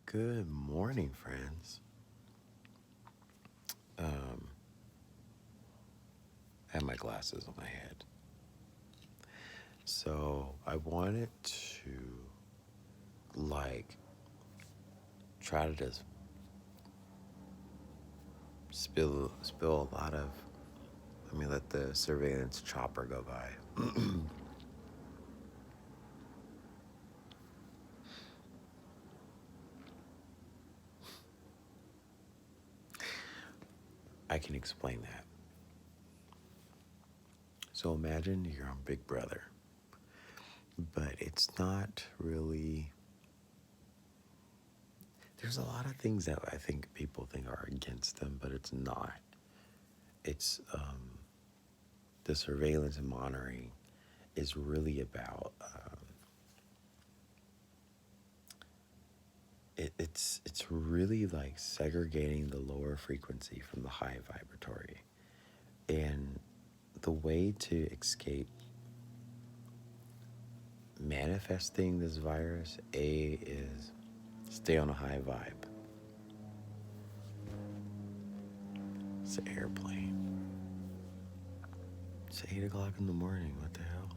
Good morning, friends. Um, I have my glasses on my head. So I wanted to like try to just spill a lot of let the surveillance chopper go by. I can explain that. So imagine you're on Big Brother, but it's not really. There's a lot of things that I think people think are against them, but it's not. It's the surveillance and monitoring is really about it's really like segregating the lower frequency from the high vibratory. And the way to escape manifesting this virus, is stay on a high vibe. It's an airplane. It's 8 o'clock in the morning. What the hell?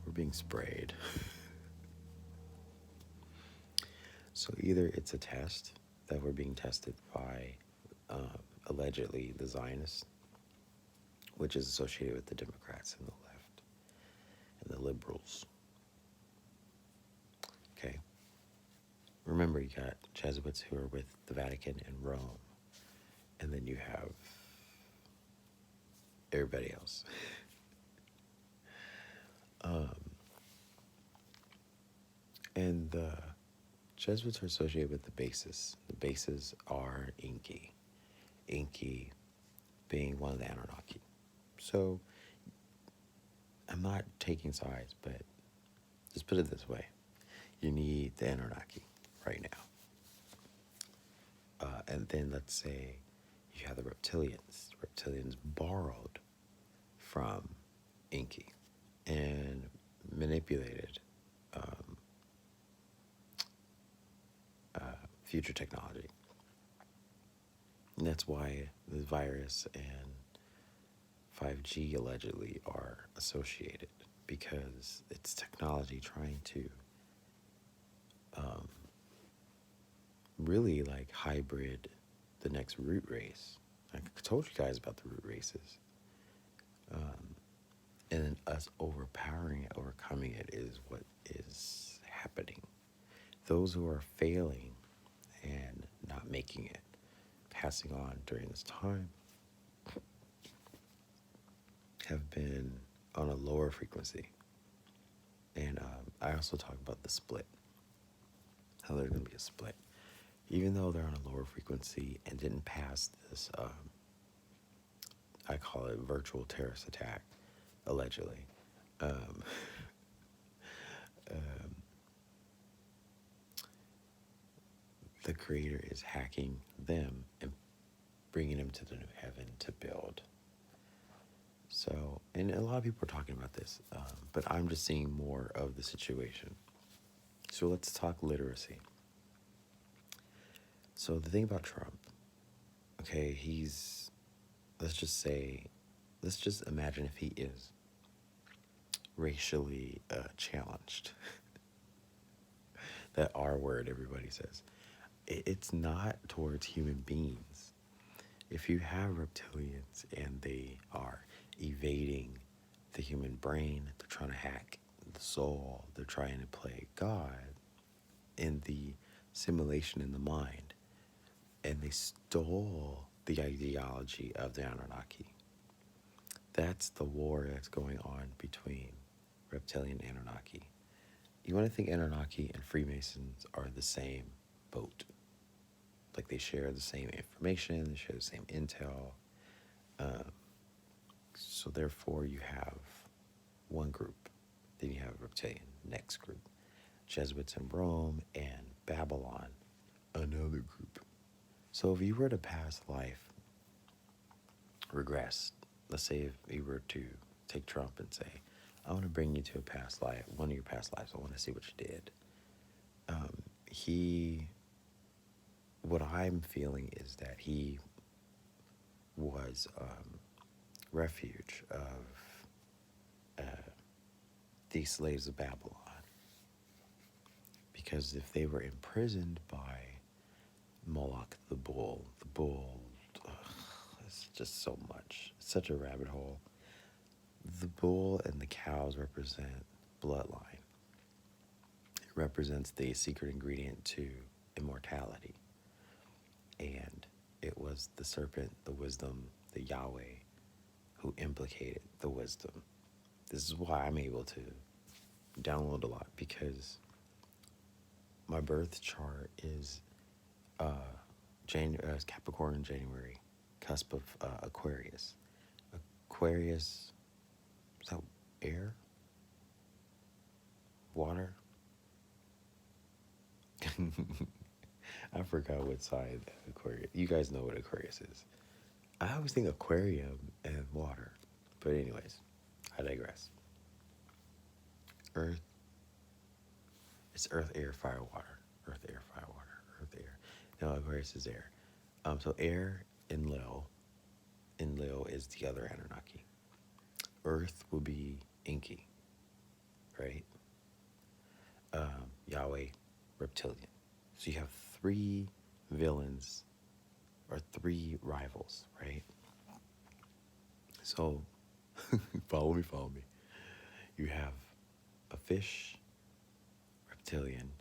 We're being sprayed. So either it's a test that we're being tested by allegedly the Zionists, which is associated with the Democrats and the left and the liberals. Okay. Remember, you got Jesuits who are with the Vatican and Rome, and then you have everybody else. And the Jesuits are associated with the bases. The bases are Inky. Inky being one of the Anunnaki. So I'm not taking sides, but just put it this way. You need the Anunnaki right now. And then let's say you have the reptilians. Reptilians borrowed from Inky and manipulated future technology. And that's why the virus and 5G allegedly are associated, because it's technology trying to really like hybrid the next root race. I told you guys about the root races. And then us overpowering it, overcoming it is what is happening. Those who are failing and not making it, passing on during this time, have been on a lower frequency. And I also talk about the split, how there's going to be a split. Even though they're on a lower frequency and didn't pass this, I call it virtual terrorist attack, allegedly. Um, the creator is hacking them and bringing them to the new heaven to build. So, and a lot of people are talking about this, but I'm just seeing more of the situation. So let's talk literacy. So the thing about Trump, okay, let's just imagine if he is racially challenged. That R word everybody says. It's not towards human beings. If you have reptilians and they are evading the human brain, they're trying to hack the soul, they're trying to play God in the simulation in the mind, and they stole the ideology of the Anunnaki. That's the war that's going on between reptilian and Anunnaki. You want to think Anunnaki and Freemasons are the same boat. Like they share the same information, they share the same intel. So therefore you have one group. Then you have reptilian, next group. Jesuits in Rome and Babylon, another group. So if you were to past life regress, let's say if you were to take Trump and say, I want to bring you to a past life, one of your past lives, I want to see what you did. He what I'm feeling is that he was refuge of the slaves of Babylon. Because if they were imprisoned by Moloch the bull, ugh, it's just so much. It's such a rabbit hole. The bull and the cows represent bloodline. It represents the secret ingredient to immortality. And it was the serpent, the wisdom, the Yahweh who implicated the wisdom. This is why I'm able to download a lot, because my birth chart is Capricorn January, cusp of Aquarius. Aquarius, is that air? Water? I forgot what side Aquarius. You guys know what Aquarius is. I always think aquarium and water. But anyways, I digress. Earth. It's earth, air, fire, water. Earth, air, fire, water. Earth, air. No, Aquarius is air. So air in Leo. In Leo is the other Anunnaki. Earth will be Inky, right? Yahweh, reptilian. So you have three villains or three rivals, right? So follow me. You have a fish, reptilian,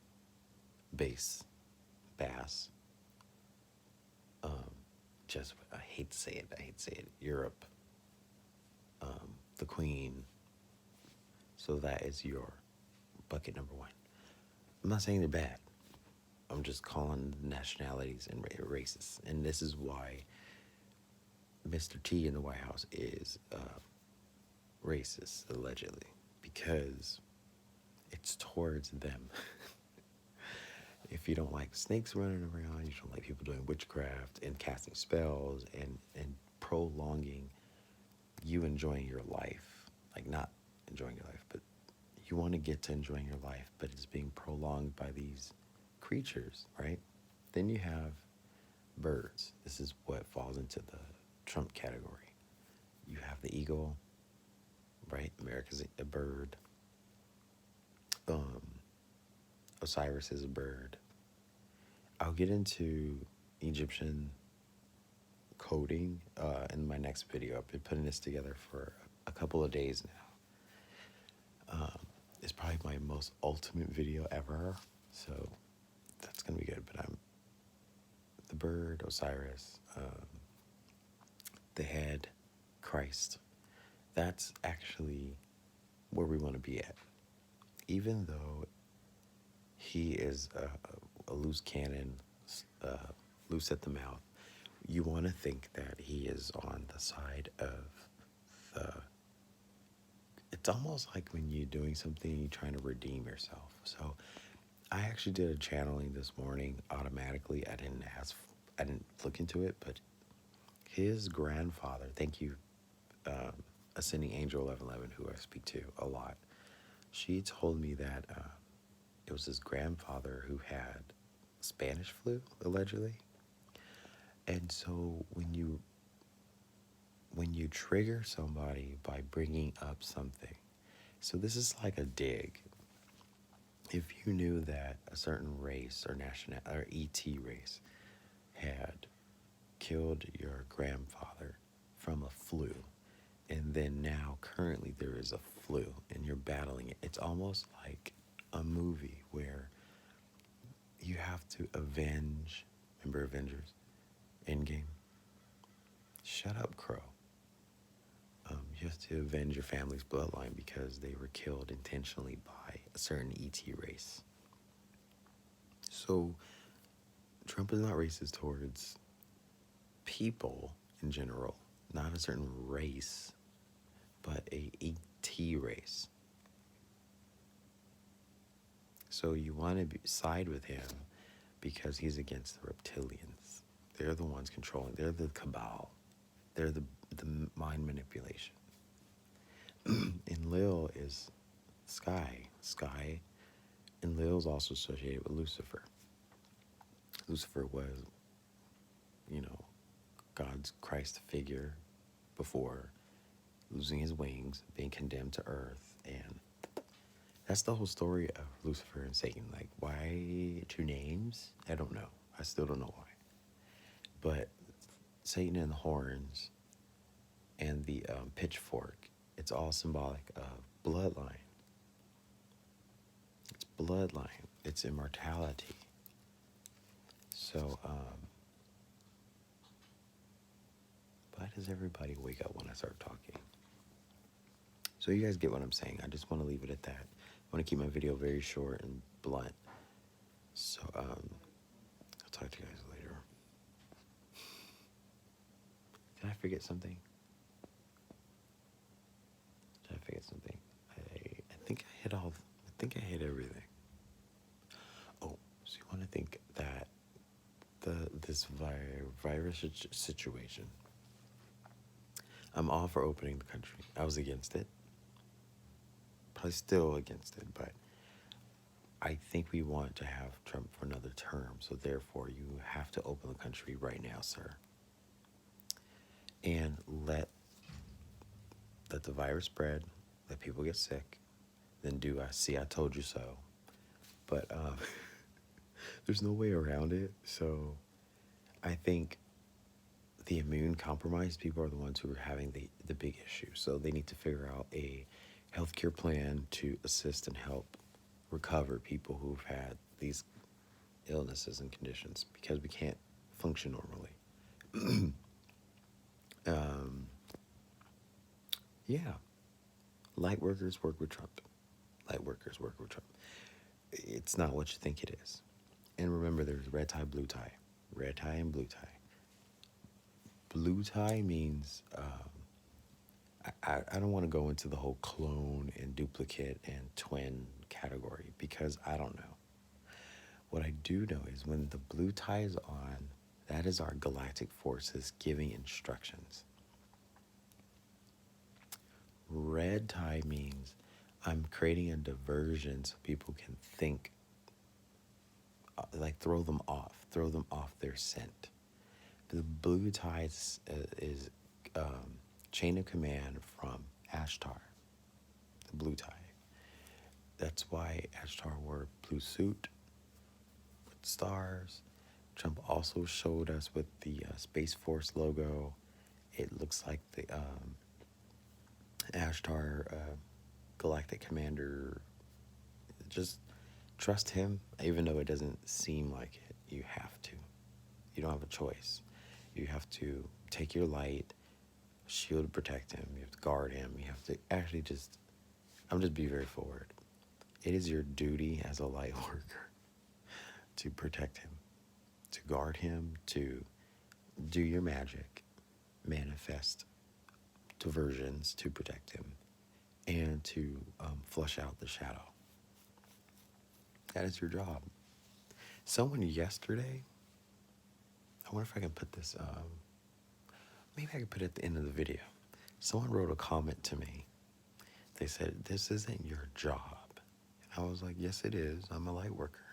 bass, just I hate to say it. Europe, the queen. So that is your bucket number one. I'm not saying they're bad. I'm just calling nationalities and races. And this is why Mr. T in the White House is racist, allegedly, because it's towards them. If you don't like snakes running around, you don't like people doing witchcraft and casting spells and prolonging you enjoying your life, like not enjoying your life, but you want to get to enjoying your life, but it's being prolonged by these creatures, right? Then you have birds. This is what falls into the Trump category. You have the eagle, right? America's a bird. Osiris is a bird. I'll get into Egyptian coding in my next video. I've been putting this together for a couple of days now. It's probably my most ultimate video ever, so that's gonna be good. But I'm the bird, Osiris, the head, Christ. That's actually where we want to be at. Even though he is a loose cannon, loose at the mouth, you want to think that he is on the side of the... It's almost like when you're doing something, you're trying to redeem yourself. So I actually did a channeling this morning automatically. I didn't look into it, but his grandfather, thank you, Ascending Angel 1111, who I speak to a lot, she told me that it was his grandfather who had Spanish flu, allegedly. And so when you trigger somebody by bringing up something, so this is like a dig. If you knew that a certain race or or ET race had killed your grandfather from a flu, and then now currently there is a flu and you're battling it, it's almost like a movie where you have to avenge. Remember Avengers Endgame? Shut up, Crow. You have to avenge your family's bloodline because they were killed intentionally by a certain ET race. So Trump is not racist towards people in general, not a certain race, but a ET race. So you want to side with him because he's against the reptilians. They're the ones controlling. They're the cabal. They're the mind manipulation. And Lil is sky. And Lil is also associated with Lucifer. Lucifer was God's Christ figure before losing his wings, being condemned to earth. And that's the whole story of Lucifer and Satan. Like, why two names? I don't know. I still don't know why. But Satan and the horns and the pitchfork, it's all symbolic of bloodline. It's bloodline. It's immortality. So, why does everybody wake up when I start talking? So you guys get what I'm saying. I just want to leave it at that. I want to keep my video very short and blunt. So, I'll talk to you guys later. Did I forget something? I think I hit all. I think I hit everything. Oh, so you want to think that this virus situation? I'm all for opening the country. I was against it. Probably still against it, but I think we want to have Trump for another term. So therefore, you have to open the country right now, sir, and let the virus spread. Let people get sick. Then do I told you so. But there's no way around it. So I think the immune compromised people are the ones who are having the big issue. So they need to figure out a healthcare plan to assist and help recover people who've had these illnesses and conditions, because we can't function normally. Yeah. Light workers work with Trump. Light workers work with Trump. It's not what you think it is. And remember, there's red tie, blue tie. Red tie and blue tie. Blue tie means, I don't want to go into the whole clone and duplicate and twin category, because I don't know. What I do know is when the blue tie is on, that is our galactic forces giving instructions. Red tie means I'm creating a diversion so people can think, like throw them off their scent. The blue tie is chain of command from Ashtar, the blue tie. That's why Ashtar wore a blue suit with stars. Trump also showed us with the Space Force logo. It looks like the Ashtar galactic commander. Just trust him, even though it doesn't seem like it. You have to. You don't have a choice. You have to take your light, shield to protect him. You have to guard him. You have to actually I'm just be very forward. It is your duty as a light worker to protect him, to guard him, to do your magic, manifest diversions to protect him, and to flush out the shadow. That is your job. Someone yesterday, I wonder if I can put this, maybe I can put it at the end of the video. Someone wrote a comment to me. They said, "This isn't your job." And I was like, "Yes, it is. I'm a light worker.